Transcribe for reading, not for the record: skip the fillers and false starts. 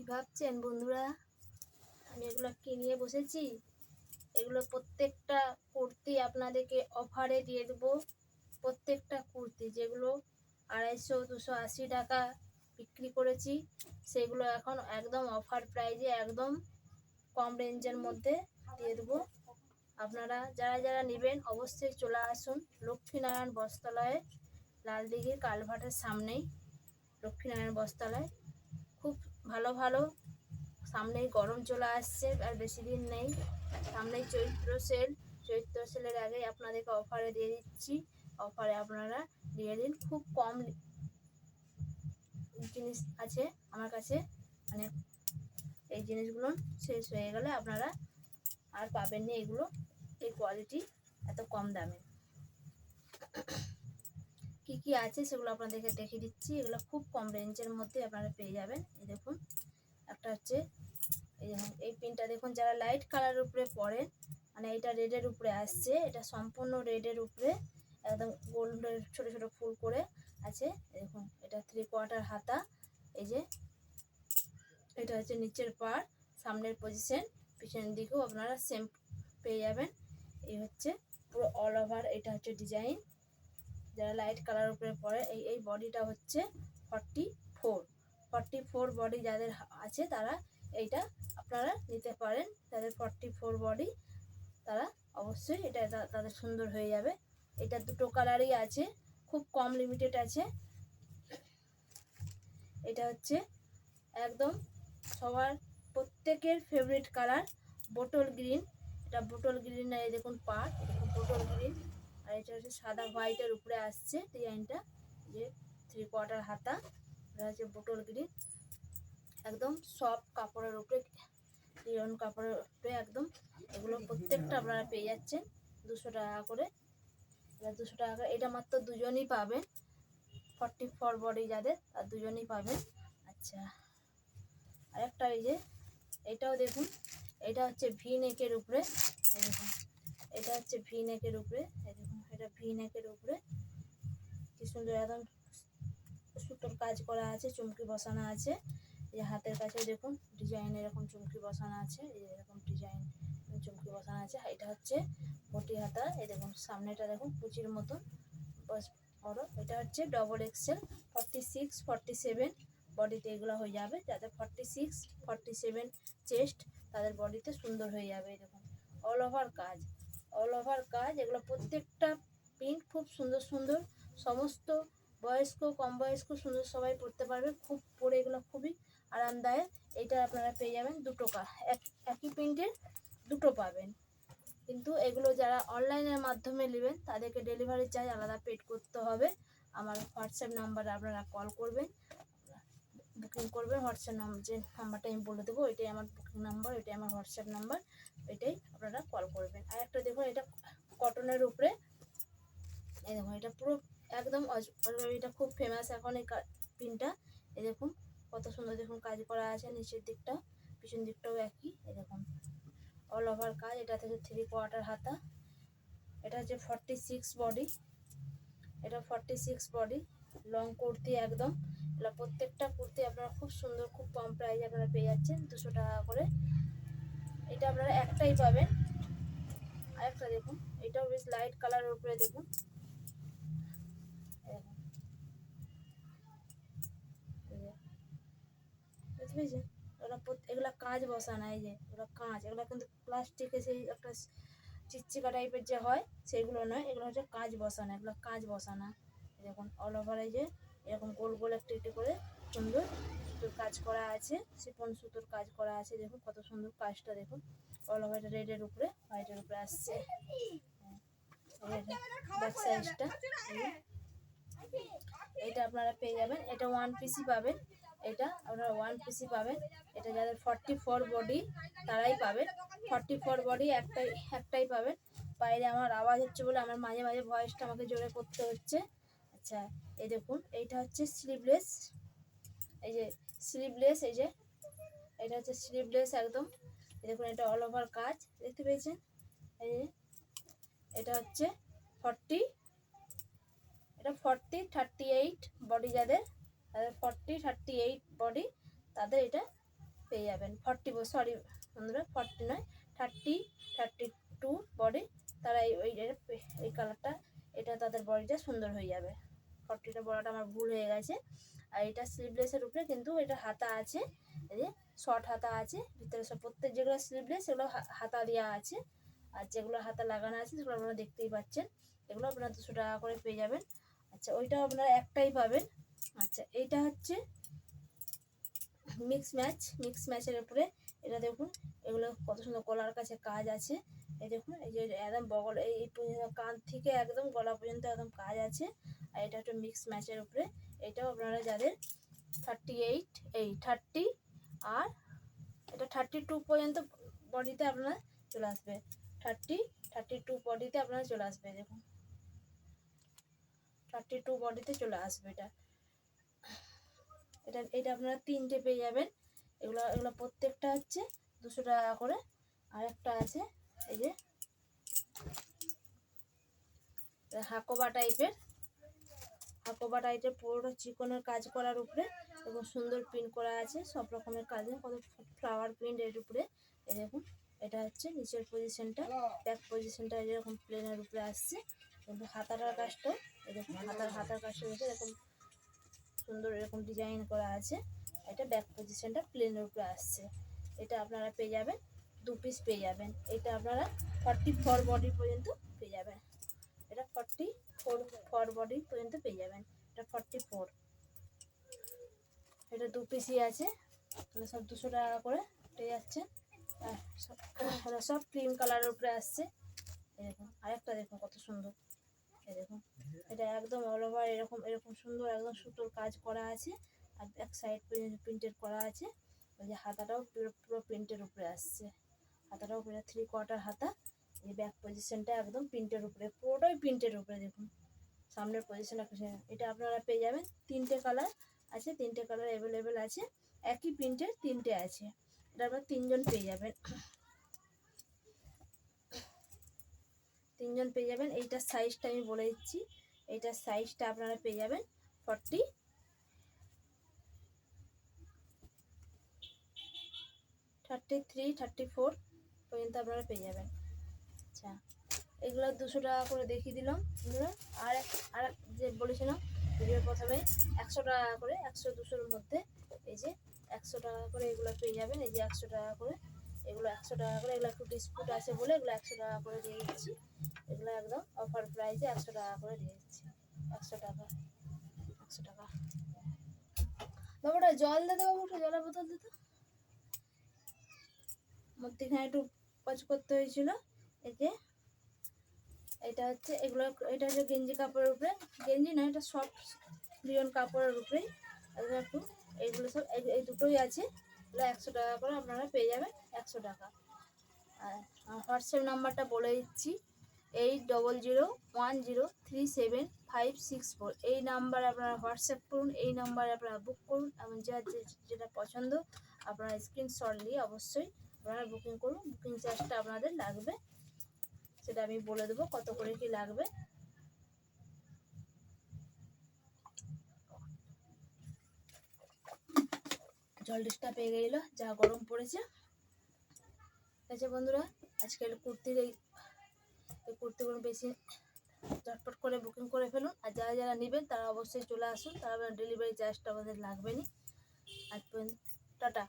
কি ভাবছেন বন্ধুরা? আমি এগুলো কি নিয়ে বসেছি? এগুলো প্রত্যেকটা কুর্তি আপনাদেরকে অফারে দিয়ে দেবো। প্রত্যেকটা কুর্তি যেগুলো 250-280 টাকা বিক্রি করেছি, সেগুলো এখন একদম অফার প্রাইজে একদম কম রেঞ্জের মধ্যে দিয়ে দেবো। আপনারা যারা যারা নেবেন অবশ্যই চলে আসুন লক্ষ্মীনারায়ণ বস্ত্রালয়ে, লালদিঘির কালভার্টের সামনেই লক্ষ্মীনারায়ণ বস্ত্রালয়। খুব ভালো ভালো, সামনেই গরম চলে আসছে, আর বেশি দিন নেই। সামনেই চৈত্র সেলের আগেই আপনাদেরকে অফারে দিয়ে দিচ্ছি। অফারে আপনারা দিয়ে দিন। খুব কম জিনিস আছে আমার কাছে, মানে এই জিনিসগুলো শেষ হয়ে গেলে আপনারা আর পাবেন না এগুলো, এই কোয়ালিটি এত কম দামে। কি কি আছে সেগুলো আপনাদেরকে দেখে দিচ্ছি। এগুলো খুব কম রেঞ্জের মধ্যে আপনারা পেয়ে যাবেন। এই দেখুন, একটা হচ্ছে এই পিনটা দেখুন, যারা লাইট কালারের উপরে পরেন, মানে এটা রেডের উপরে আসছে, এটা সম্পূর্ণ রেডের উপরে একদম গোল্ডের ছোট ছোট ফুল করে আছে। দেখুন, এটা 3/4 হাতা। এই যে এটা হচ্ছে নিচের পার্ট, সামনের পজিশন, পিছনের দিকেও আপনারা সেম পেয়ে যাবেন। এই হচ্ছে পুরো অল ওভার, এটা হচ্ছে ডিজাইন। যারা লাইট কালার উপরে পরে, এই বডিটা হচ্ছে 44 বডি যাদের আছে তারা এইটা আপনারা নিতে পারেন। যাদের 44 বডি তারা অবশ্যই এটা তাদের সুন্দর হয়ে যাবে। এটা দুটো কালারই আছে, খুব কম লিমিটেড আছে। এটা হচ্ছে একদম সবার প্রত্যেকের ফেভারিট কালার, বোটল গ্রিন। এটা বোটল গ্রিন, এই দেখুন পার্ট, দেখুন বোটল গ্রিন। আর এটা হচ্ছে সাদা হোয়াইটের উপরে আসছে ডিজাইনটা, যে 3/4 হাতা। এটা হচ্ছে বোটল গ্রিন, একদম সফট কাপড়ের উপরে, রিয়ন কাপড়ের উপরে একদম। এগুলো প্রত্যেকটা আপনারা পেয়ে যাচ্ছেন 200 টাকা করে। 200 টাকা করে, এটা মাত্র দুজনই পাবেন। 44 বডি যাদের, আর দুজনই পাবেন। আচ্ছা, আরেকটা এই যে এটাও দেখুন, এটা হচ্ছে ভি নেকের উপরে। এই দেখুন, এটা হচ্ছে ভি নেকের উপরে। এই দেখুন, এটা ভি নেকের উপরে কি সুন্দর একদম সুতোর কাজ করা আছে, চুমকি বসানো আছে। এই হাতের কাছে দেখুন ডিজাইন এরকম চুমকি বসানো আছে, এই এরকম ডিজাইন চুমকি বসানো আছে। এটা হচ্ছে পটি হাতা। এই দেখুন সামনেটা দেখুন কুচির মতন বড়। এটা হচ্ছে ডবল এক্সেল, 46-47 বডিতে এগুলো হয়ে যাবে। যাদের 46-47 চেস্ট, তাদের বডিতে সুন্দর হয়ে যাবে। দেখুন অল ওভার কাজ, এগুলো প্রত্যেকটা প্রিন্ট খুব সুন্দর সুন্দর। সমস্ত বয়স্ক কম বয়স্ক সুন্দর সবাই পরতে পারবে। খুব পরে এগুলো খুবই আরামদায়ক। এটা আপনারা পেয়ে যাবেন দুটো, একই প্রিন্টের দুটো পাবেন। কিন্তু এগুলো যারা অনলাইনের মাধ্যমে নেবেন তাদেরকে ডেলিভারি চার্জ আলাদা পেড করতে হবে। আমার হোয়াটসঅ্যাপ নাম্বারে আপনারা কল করবেন, বুকিং করবেন। হোয়াটসঅ্যাপ নাম্বার, যে নাম্বারটা আমি বলে দেবো, এটাই আমার বুকিং নাম্বার, এটাই আমার হোয়াটসঅ্যাপ নাম্বার, এটাই আপনারা কল করবেন। আর একটা দেখুন, এটা কটনের উপরে। এই দেখুন, এটা পুরো একদম এটা খুব ফেমাস এখন এই প্রিন্টটা। এই দেখুন কত সুন্দর, দেখুন কাজ করা আছে নিচের দিকটা, পিছন দিকটাও একই। এই দেখুন অল ওভার কাজ। এটা থেকে 3/4 হাতা। এটা হচ্ছে 46 বডি, এটা 46 বডি লং কুর্তি একদম। এটা প্রত্যেকটা কুর্তি আপনারা খুব সুন্দর, খুব কম প্রাইসে আপনারা পেয়ে যাচ্ছেন 200 টাকা করে। এটা আপনারা একটাই পাবেন। আরেকটা দেখুন, এটাও বেশ লাইট কালারের উপরে। দেখুন বুঝতে পেরেছেন, এগুলা কাঁচ বসানো। এই যে এগুলো কাঁচ, এগুলো কিন্তু প্লাস্টিকের সেই একটা চিকচিকা টাইপের যে হয় সেগুলো নয়, এগুলো হচ্ছে কাঁচ বসানো, এগুলো কাঁচ বসানো। দেখুন অল ওভার এই যে এরকম গোল গোল একটু একটু করে সুন্দর সুতোর কাজ করা আছে, শিফন সুতোর কাজ করা আছে। দেখুন কত সুন্দর কাজটা, দেখুন অল ওভার রেডের উপরে হোয়াইটের উপরে আসছে। ব্যাক সাইডটা এটা আপনারা পেয়ে যাবেন। এটা ওয়ান পিসই পাবেন, এটা আপনারা ওয়ান পিসই পাবেন। এটা যাদের 44 বডি তারাই পাবেন। 44 বডি একটাই পাবেন। বাইরে আমার আওয়াজ হচ্ছে বলে আমার মাঝে মাঝে ভয়েসটা আমাকে জোরে করতে হচ্ছে। আচ্ছা, এই দেখুন এইটা হচ্ছে স্লিভলেস। এই যে স্লিভলেস, এই যে এটা হচ্ছে স্লিভলেস একদম। দেখুন এটা অল ওভার কাজ, দেখতে পেয়েছেন। এই যে এটা হচ্ছে 40, এটা 40-38 বডি যাদের, 40-38 বডি তাদের এটা পেয়ে যাবেন। 40, সরি বন্ধুরা 40 নয়, 32 বডি। তারা এই কালারটা, এটা তাদের বডিটা সুন্দর হয়ে যাবে। 40টা বলাটা আমার ভুল হয়ে গেছে। আর এটা স্লিভলেসের উপরে কিন্তু এটা হাতা আছে, এই যে শর্ট হাতা আছে ভিতরে। সব প্রত্যেক যেগুলো স্লিভলেস সেগুলো হাতা দেওয়া আছে, আর যেগুলো হাতা লাগানো আছে সেগুলো আপনারা দেখতেই পাচ্ছেন। এগুলো আপনারা 200 টাকা করে পেয়ে যাবেন। আচ্ছা, ওইটাও আপনারা একটাই পাবেন। আচ্ছা, এইটা হচ্ছে মিক্স ম্যাচের উপরে। এটা দেখুন, এগুলো কত সুন্দর গলার কাছে কাজ আছে। এই দেখুন, এই যে একদম বগল, এই কান থেকে একদম গলা পর্যন্ত একদম কাজ আছে। আর এটা একটা মিক্স ম্যাচের উপরে। এটাও আপনারা যাদের 30 আর এটা 32 পর্যন্ত বডিতে আপনারা চলে আসবে। 32 বডিতে আপনারা চলে আসবে। দেখুন 32 বডিতে চলে আসবে। এটা আপনারা 3টে পেয়ে যাবেন। এগুলো প্রত্যেকটা হচ্ছে 200 টাকা করে। আর একটা আছে এই যে হাকোবা টাইপের পুরোটা চিকনের কাজ করার উপরে এবং সুন্দর প্রিন্ট করা আছে সব রকমের কাজে, কত ফ্লাওয়ার প্রিন্ট এর উপরে। এই দেখুন, এটা হচ্ছে নিচের পজিশনটা, ব্যাক পজিশনটা এরকম প্লেনের উপরে আসছে। কিন্তু হাতাটার কাজটাও এই দেখুন, হাতার কাজটা দেখে এরকম সুন্দর এরকম ডিজাইন করা আছে। এটা ব্যাক পজিশনটা প্লেনের উপরে আসছে। এটা আপনারা পেয়ে যাবেন 2 পিস পেয়ে যাবেন। এটা আপনারা 44 বডি পর্যন্ত পেয়ে যাবেন। এটা 44 বডি পর্যন্ত পেয়ে যাবেন। এটা 44, এটা 2 পিসই আছে। সব 200 টাকা করে পেয়ে যাচ্ছে। সব ক্রিম কালারের উপরে আসছে। এই দেখুন, আরেকটা দেখুন কত সুন্দর। এই দেখুন, এটা একদম অল ওভার এরকম সুন্দর একদম সুতোর কাজ করা আছে। আর এক সাইড প্রিন্টেড করা আছে। ওই যে হাতাটাও পুরো প্রিন্টের উপরে আসছে। হাতাটাও পুরো 3/4 হাতা। এই ব্যাক পজিশনটা একদম প্রিন্টের উপরে, পুরোটাই প্রিন্টের উপরে। দেখুন সামনের পজিশনটা, এটা আপনারা পেয়ে যাবেন। 3টে কালার আছে, 3টে কালার অ্যাভেলেবেল আছে। একই প্রিন্টের 3টে আছে। এটা আপনারা 3জন পেয়ে যাবেন। 3জন পেয়ে যাবেন। এইটার সাইজটা আমি বলে দিচ্ছি। এইটার সাইজটা আপনারা পেয়ে যাবেন 33, 34 পর্যন্ত আপনারা পেয়ে যাবেন। আচ্ছা, এগুলো 200 টাকা করে দেখিয়ে দিলাম। আর যে বলেছিলাম ভিডিওর প্রথমে 100 টাকা করে, 100-200-র মধ্যে এই যে 100 টাকা করে এগুলো পেয়ে যাবেন। এই যে 100 টাকা করে, এগুলো 100 টাকা করে। এগুলো একটু ডিসকাউন্ট আছে বলে এগুলো 100 টাকা করে দিয়ে দিচ্ছি। এগুলো একদম অফার প্রাইসে 100 টাকা করে দিয়ে দিচ্ছি। 100 টাকা। বাবুটা জল দিতে, বাবুটা জলের বোতল দিতে। মধ্যেখানে একটু কাজ করতে হয়েছিল। এই যে এটা হচ্ছে এটা হচ্ছে গেঞ্জি কাপড়ের উপরে, গেঞ্জি নয় এটা সফট লিওন কাপড়ের উপরেই। এগুলো একটু এইগুলো সব এই দুটোই আছে। এগুলো 100 টাকা করে আপনারা পেয়ে যাবেন। 100 টাকা। আর হোয়াটসঅ্যাপ নাম্বারটা বলে দিচ্ছি, 8001037564। এই নাম্বারে আপনারা হোয়াটসঅ্যাপ করুন, এই নাম্বারে আপনারা বুক করুন এবং যেটা পছন্দ আপনারা স্ক্রিনশট নিয়ে অবশ্যই আপনারা বুকিং করুন। বুকিং চার্জটা আপনাদের লাগবে, সেটা আমি বলে দেবো কত করে কি লাগবে। জল ডিস্টার্ব পেয়ে গেল, যা গরম পড়েছে। আচ্ছা বন্ধুরা, আজকের কুর্তির এই কুর্তিগুলো বেশি ঝটপট করে বুকিং করে ফেলুন। আর যারা নেবেন তারা অবশ্যই চলে আসুন, তারা ডেলিভারি চার্জটা আমাদের লাগবে না। আজ পর্যন্ত টাটা।